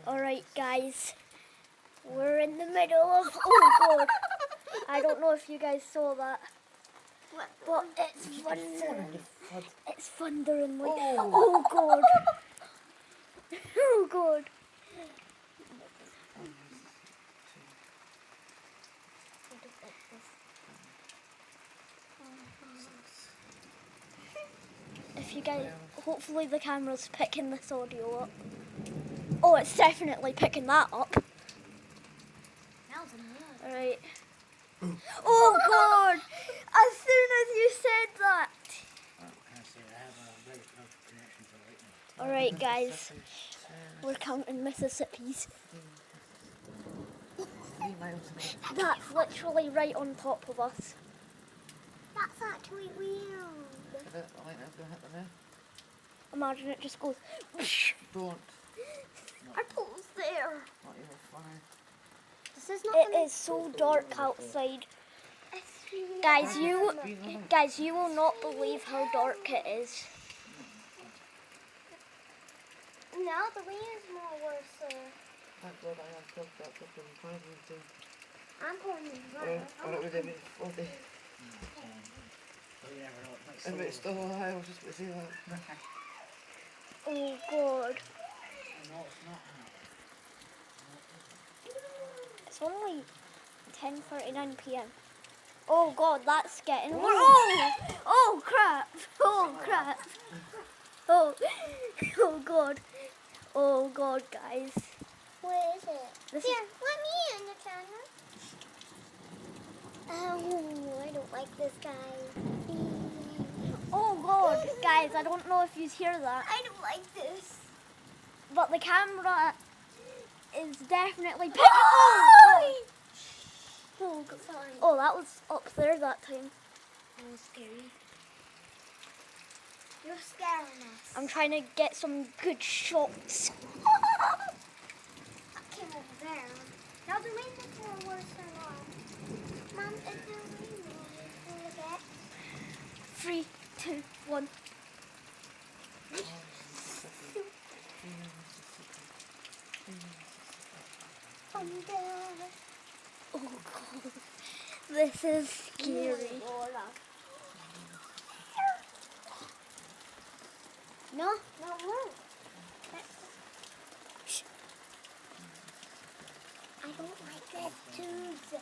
Alright guys, we're in the middle of, oh god, I don't know if you guys saw that, but it's thundering, it's thundering like, oh god, oh god. If you guys, hopefully the camera's picking this audio up. Oh, it's definitely picking that up. Alright. Oh god! As soon as you said that! Alright guys, we're counting Mississippi's. That's literally right on top of us. That's actually weird. Imagine it just goes. Don't. Our pole's there. Not even funny. This is not It is so dark outside. Guys, you will not believe how dark it is. Now the rain is more worse. Thank God I unplugged that fucking primary thing. I'm going to Or run. it would have been flooded. If it's still alive, I was just going to say that. Oh god. It's only 10:39 p.m. Oh god, that's getting worse. Oh crap. Oh crap. Oh, oh god. Oh god, guys. Where is it? This Here, let me in the camera. Oh, I don't like this guy. Oh god, guys, I don't know if you hear that, I don't like this. but the camera is definitely picking. Oh, Oh, sorry. oh, that was up there that time. That was scary. You're scaring us. I'm trying to get some good shots. I came over there. Now the rain is more worse than ours. Mom, is there rain in the back? 3, 2, 1. Oh god, this is scary. No, look. I don't like that too.